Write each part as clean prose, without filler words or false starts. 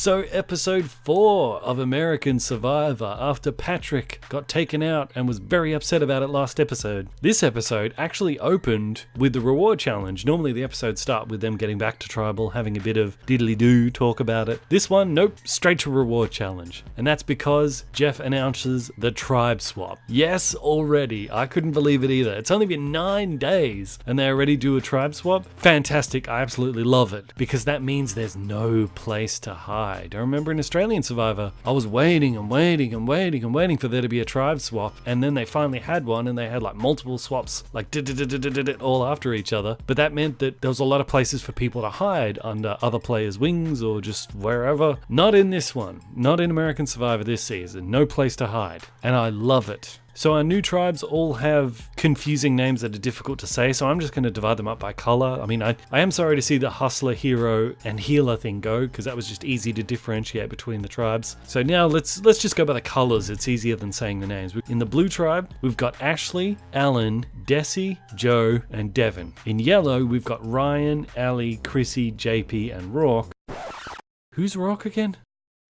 So episode 4 of American Survivor, after Patrick got taken out and was very upset about it last episode. This episode actually opened with the reward challenge. Normally the episodes start with them getting back to tribal, having a bit of diddly-doo talk about it. This one, nope, straight to reward challenge. And that's because Jeff announces the tribe swap. Yes, already. I couldn't believe it either. It's only been 9 days and they already do a tribe swap. Fantastic. I absolutely love it because that means there's no place to hide. I remember in Australian Survivor, I was waiting for there to be a tribe swap, and then they finally had one, and they had like multiple swaps, like all after each other. But that meant that there was a lot of places for people to hide under other players' wings or just wherever. Not in this one. Not in American Survivor this season. No place to hide. And I love it. So our new tribes all have confusing names that are difficult to say, so I'm just going to divide them up by color. I mean, I am sorry to see the hustler, hero, and healer thing go, because that was just easy to differentiate between the tribes. So now let's just go by the colors. It's easier than saying the names. In the blue tribe, we've got Ashley, Alan, Desi, Joe, and Devin. In yellow, we've got Ryan, Ali, Chrissy, JP, and Rourke. Who's Rourke again?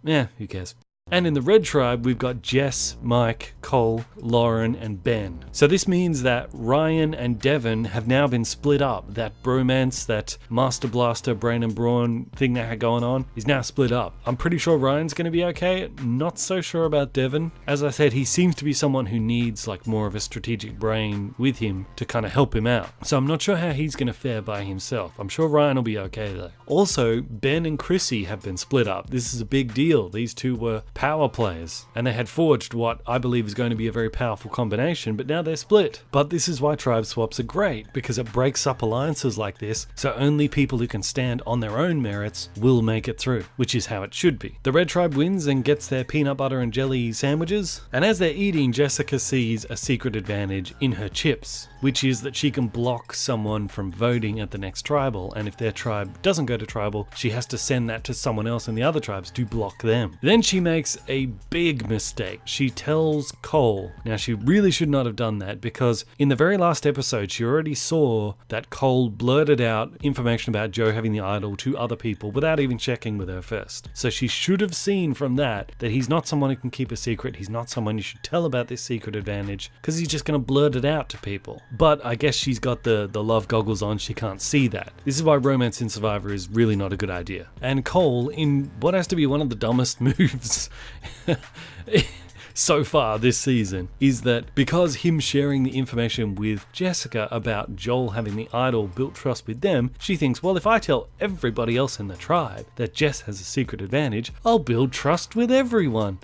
Yeah, who cares? And in the red tribe, we've got Jess, Mike, Cole, Lauren, and Ben. So this means that Ryan and Devin have now been split up. That bromance, that Master Blaster, Brain and Brawn thing they had going on is now split up. I'm pretty sure Ryan's going to be okay. Not so sure about Devin. As I said, he seems to be someone who needs like more of a strategic brain with him to kind of help him out. So I'm not sure how he's going to fare by himself. I'm sure Ryan will be okay though. Also, Ben and Chrissy have been split up. This is a big deal. These two were power players, and they had forged what I believe is going to be a very powerful combination, but now they're split. But this is why tribe swaps are great, because it breaks up alliances like this, so only people who can stand on their own merits will make it through, which is how it should be. The red tribe wins and gets their peanut butter and jelly sandwiches, and as they're eating, Jessica sees a secret advantage in her chips, which is that she can block someone from voting at the next tribal, and if their tribe doesn't go to tribal, she has to send that to someone else in the other tribes to block them. Then she makes a big mistake. She tells Cole. Now, she really should not have done that, because in the very last episode, she already saw that Cole blurted out information about Joe having the idol to other people without even checking with her first. So she should have seen from that he's not someone who can keep a secret. He's not someone you should tell about this secret advantage, because he's just going to blurt it out to people. But I guess she's got the love goggles on. She can't see that. This is why romance in Survivor is really not a good idea. And Cole, in what has to be one of the dumbest moves so far this season, is that because him sharing the information with Jessica about Joel having the idol built trust with them, she thinks, well, if I tell everybody else in the tribe that Jess has a secret advantage, I'll build trust with everyone.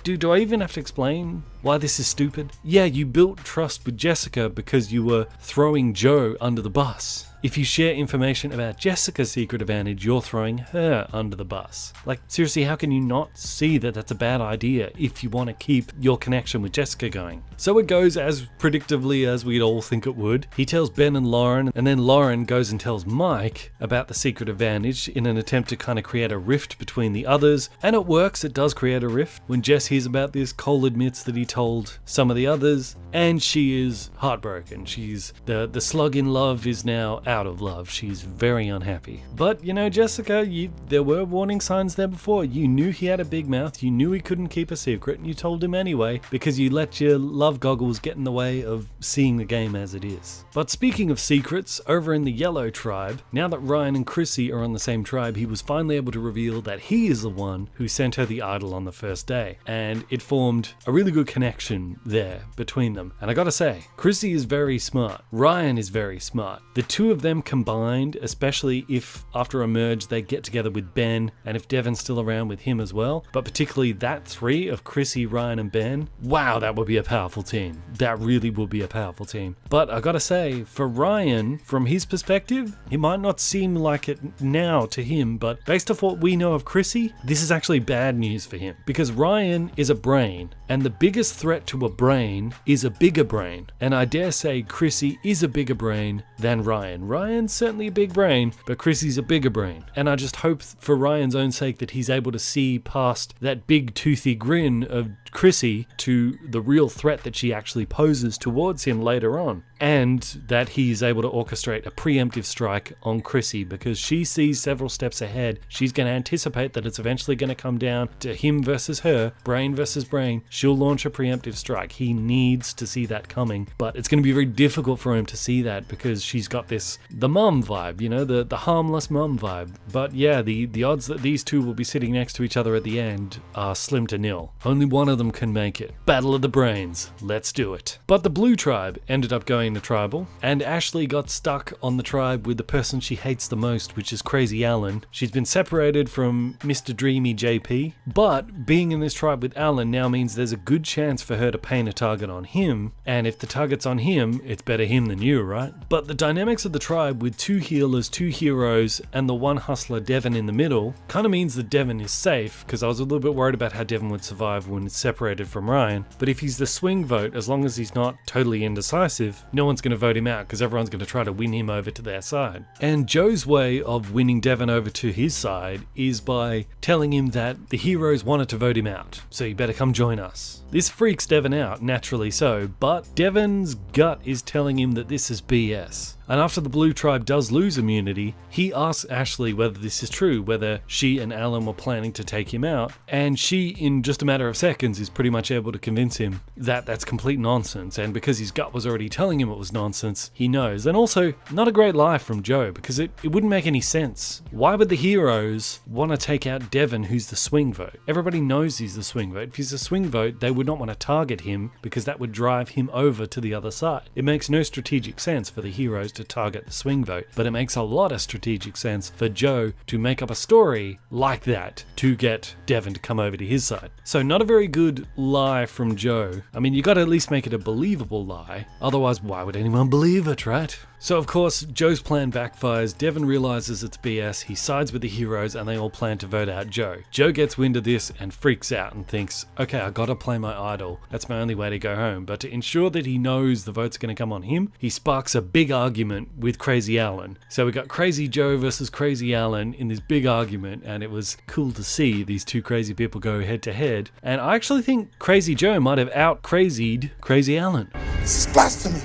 Do I even have to explain why this is stupid? Yeah, you built trust with Jessica because you were throwing Joe under the bus. If you share information about Jessica's secret advantage, you're throwing her under the bus. Like, seriously, how can you not see that that's a bad idea if you want to keep your connection with Jessica going? So it goes as predictably as we'd all think it would. He tells Ben and Lauren, and then Lauren goes and tells Mike about the secret advantage in an attempt to kind of create a rift between the others. And it works, it does create a rift. When Jess hears about this, Cole admits that he told some of the others, and she is heartbroken. She's the slug in love is now out of love. She's very unhappy. But, you know, Jessica, there were warning signs there before. You knew he had a big mouth. You knew he couldn't keep a secret, and you told him anyway because you let your love goggles get in the way of seeing the game as it is. But speaking of secrets, over in the yellow tribe, now that Ryan and Chrissy are on the same tribe, he was finally able to reveal that he is the one who sent her the idol on the first day. And it formed a really good connection there between them. And I gotta say, Chrissy is very smart. Ryan is very smart. The two of them combined, especially if after a merge they get together with Ben, and if Devin's still around with him as well, but particularly that three of Chrissy, Ryan, and Ben, wow, that would be a powerful team. That really would be a powerful team. But I gotta say, for Ryan, from his perspective, it might not seem like it now to him, but based off what we know of Chrissy, this is actually bad news for him, because Ryan is a brain, and the biggest threat to a brain is a bigger brain, and I dare say Chrissy is a bigger brain than Ryan. Ryan's certainly a big brain, but Chrissy's a bigger brain, and I just hope for Ryan's own sake that he's able to see past that big toothy grin of Chrissy to the real threat that she actually poses towards him later on. and that he's able to orchestrate a preemptive strike on Chrissy because she sees several steps ahead. She's going to anticipate that it's eventually going to come down to him versus her, brain versus brain. She'll launch a preemptive strike. He needs to see that coming, but it's going to be very difficult for him to see that because she's got the mum vibe, the harmless mum vibe. But yeah, the odds that these two will be sitting next to each other at the end are slim to nil. Only one of them can make it. Battle of the brains. Let's do it. But the blue tribe ended up going to tribal, and Ashley got stuck on the tribe with the person she hates the most, which is Crazy Alan. She's been separated from Mr. Dreamy JP, but being in this tribe with Alan now means there's a good chance for her to paint a target on him, and if the target's on him, it's better him than you, right? But the dynamics of the tribe with 2 healers, 2 heroes, and the one hustler Devon in the middle kind of means that Devon is safe, because I was a little bit worried about how Devon would survive when it's separated from Ryan. But if he's the swing vote, as long as he's not totally indecisive, no one's going to vote him out because everyone's going to try to win him over to their side. And Joe's way of winning Devon over to his side is by telling him that the heroes wanted to vote him out, so you better come join us. This freaks Devon out, naturally so, but Devon's gut is telling him that this is BS. And after the blue tribe does lose immunity, he asks Ashley whether this is true, whether she and Alan were planning to take him out, and she, in just a matter of seconds, is pretty much able to convince him that that's complete nonsense, and because his gut was already telling him it was nonsense, he knows. And also, not a great lie from Joe, because it wouldn't make any sense. Why would the heroes want to take out Devon, who's the swing vote? Everybody knows he's the swing vote. If he's the swing vote, they would not want to target him, because that would drive him over to the other side. It makes no strategic sense for the heroes to target the swing vote, but it makes a lot of strategic sense for Joe to make up a story like that to get Devon to come over to his side. So not a very good lie from Joe. I mean, you got to at least make it a believable lie, otherwise why would anyone believe it, right? So of course, Joe's plan backfires, Devon realizes it's BS, he sides with the heroes, and they all plan to vote out Joe. Joe gets wind of this and freaks out and thinks, okay, I gotta play my idol, that's my only way to go home. But to ensure that he knows the vote's gonna come on him, he sparks a big argument with Crazy Alan. So we got Crazy Joe versus Crazy Alan in this big argument, and it was cool to see these two crazy people go head to head. And I actually think Crazy Joe might have out-crazied Crazy Alan. This is blasphemy!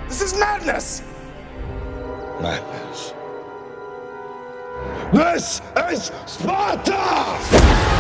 This is madness! Madness. This is Sparta!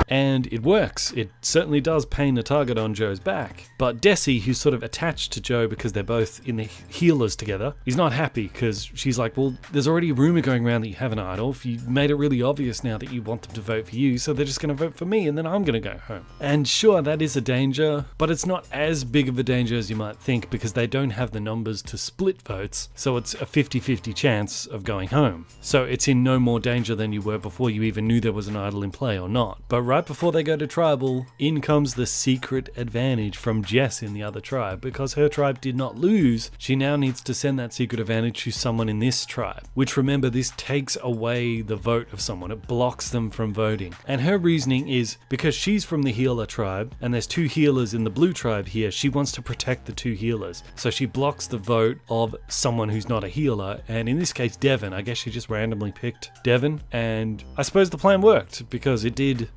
And it works. It certainly does paint a target on Joe's back. But Desi, who's sort of attached to Joe because they're both in the healers together, is not happy because she's like, well, there's already a rumor going around that you have an idol. If you made it really obvious now that you want them to vote for you, so they're just going to vote for me and then I'm going to go home. And sure, that is a danger, but it's not as big of a danger as you might think because they don't have the numbers to split votes, so it's a 50-50 chance of going home. So it's in no more danger than you were before you even knew there was an idol in play or not. But right before they go to tribal, in comes the secret advantage from Jess in the other tribe. Because her tribe did not lose, she now needs to send that secret advantage to someone in this tribe. Which, remember, this takes away the vote of someone. It blocks them from voting. And her reasoning is, because she's from the healer tribe, and there's 2 healers in the blue tribe here, she wants to protect the 2 healers. So she blocks the vote of someone who's not a healer, and in this case, Devon. I guess she just randomly picked Devon, and I suppose the plan worked, because it did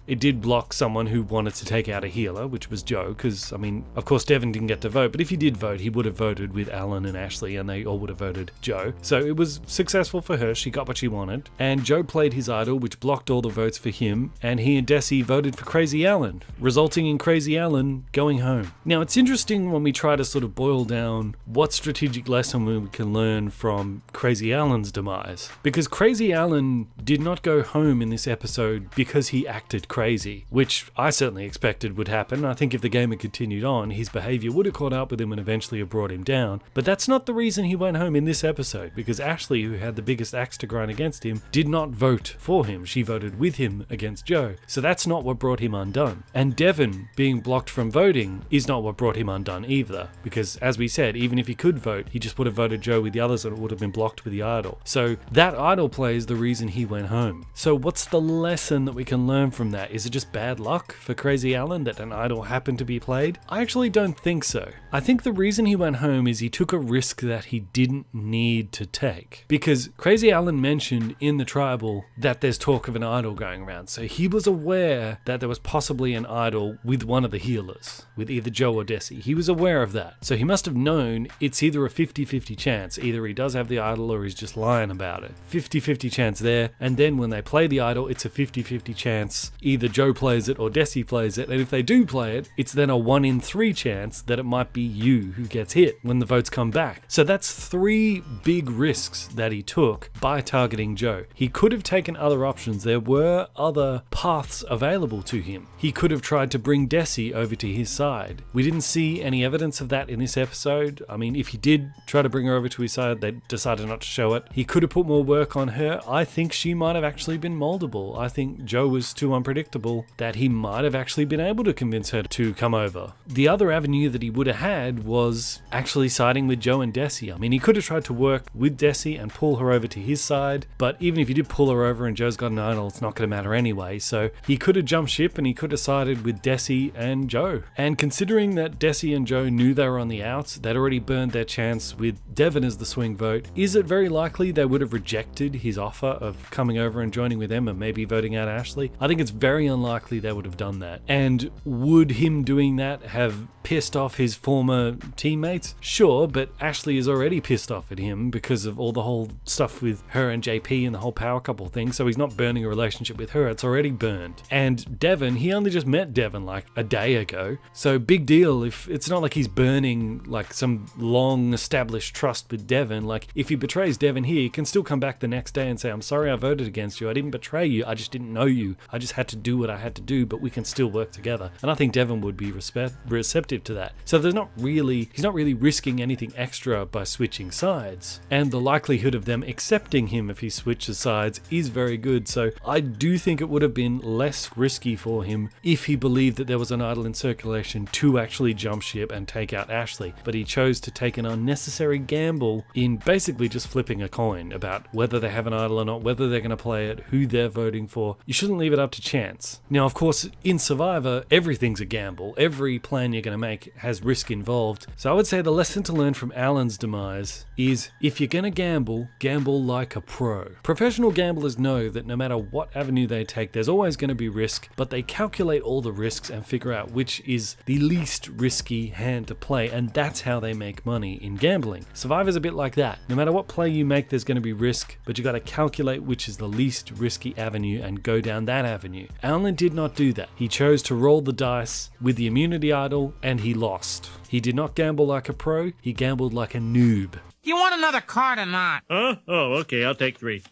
block someone who wanted to take out a healer, which was Joe, because, I mean, of course Devon didn't get to vote, but if he did vote, he would have voted with Alan and Ashley, and they all would have voted Joe. So it was successful for her, she got what she wanted, and Joe played his idol, which blocked all the votes for him, and he and Desi voted for Crazy Alan, resulting in Crazy Alan going home. Now, it's interesting when we try to sort of boil down what strategic lesson we can learn from Crazy Alan's demise, because Crazy Alan did not go home in this episode because he acted crazy, which I certainly expected would happen. I think if the game had continued on, his behavior would have caught up with him and eventually have brought him down. But that's not the reason he went home in this episode, because Ashley, who had the biggest axe to grind against him, did not vote for him. She voted with him against Joe. So that's not what brought him undone. And Devon being blocked from voting is not what brought him undone either, because as we said, even if he could vote, he just would have voted Joe with the others and it would have been blocked with the idol. So that idol play is the reason he went home. So what's the lesson that we can learn from that? Is it it just bad luck for Crazy Alan that an idol happened to be played? I actually don't think so. I think the reason he went home is he took a risk that he didn't need to take. Because Crazy Alan mentioned in the tribal that there's talk of an idol going around. So he was aware that there was possibly an idol with one of the healers, with either Joe or Desi. He was aware of that. So he must have known it's either a 50-50 chance. Either he does have the idol or he's just lying about it. 50-50 chance there. And then when they play the idol, it's a 50-50 chance. Either Joe plays it or Desi plays it. And if they do play it, it's then a 1 in 3 chance that it might be you who gets hit when the votes come back. So that's 3 big risks that he took by targeting Joe. He could have taken other options. There were other paths available to him. He could have tried to bring Desi over to his side. We didn't see any evidence of that in this episode. I mean, if he did try to bring her over to his side, they decided not to show it. He could have put more work on her. I think she might have actually been moldable. I think Joe was too unpredictable that he might have actually been able to convince her to come over. The other avenue that he would have had was actually siding with Joe and Desi. I mean, he could have tried to work with Desi and pull her over to his side, but even if you did pull her over and Joe's got an idol, it's not going to matter anyway. So he could have jumped ship and he could have sided with Desi and Joe. And considering that Desi and Joe knew they were on the outs, they'd already burned their chance with Devon as the swing vote, is it very likely they would have rejected his offer of coming over and joining with them and maybe voting out Ashley? I think it's very unlikely they would have done that. And would him doing that have pissed off his former teammates? Sure, but Ashley is already pissed off at him because of all the whole stuff with her and JP and the whole power couple thing, so he's not burning a relationship with her, it's already burned. And Devon, he only just met Devon like a day ago, so big deal. If it's not like he's burning like some long established trust with Devon. Like if he betrays Devon here, he can still come back the next day and say, I'm sorry I voted against you, I didn't betray you, I just didn't know you, I just had to do what I had to do, but we can still work together. And I think Devon would be receptive to that. So he's not really risking anything extra by switching sides, and the likelihood of them accepting him if he switches sides is very good. So I do think it would have been less risky for him if he believed that there was an idol in circulation to actually jump ship and take out Ashley, but he chose to take an unnecessary gamble in basically just flipping a coin about whether they have an idol or not, whether they're going to play it, who they're voting for. You shouldn't leave it up to chance. Now, of course, in Survivor, everything's a gamble. Every plan you're going to make has risk involved. So I would say the lesson to learn from Alan's demise is if you're going to gamble, gamble like a pro. Professional gamblers know that no matter what avenue they take, there's always going to be risk, but they calculate all the risks and figure out which is the least risky hand to play, and that's how they make money in gambling. Survivor's a bit like that. No matter what play you make, there's going to be risk, but you got to calculate which is the least risky avenue and go down that avenue. Alan did not do that. He chose to roll the dice with the immunity idol, and he lost. He did not gamble like a pro, he gambled like a noob. You want another card or not? Oh, okay, I'll take 3.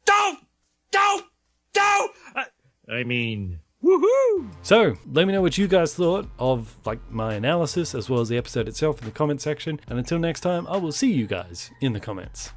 Don't! I mean, woohoo! So, let me know what you guys thought of my analysis as well as the episode itself in the comment section, and until next time, I will see you guys in the comments.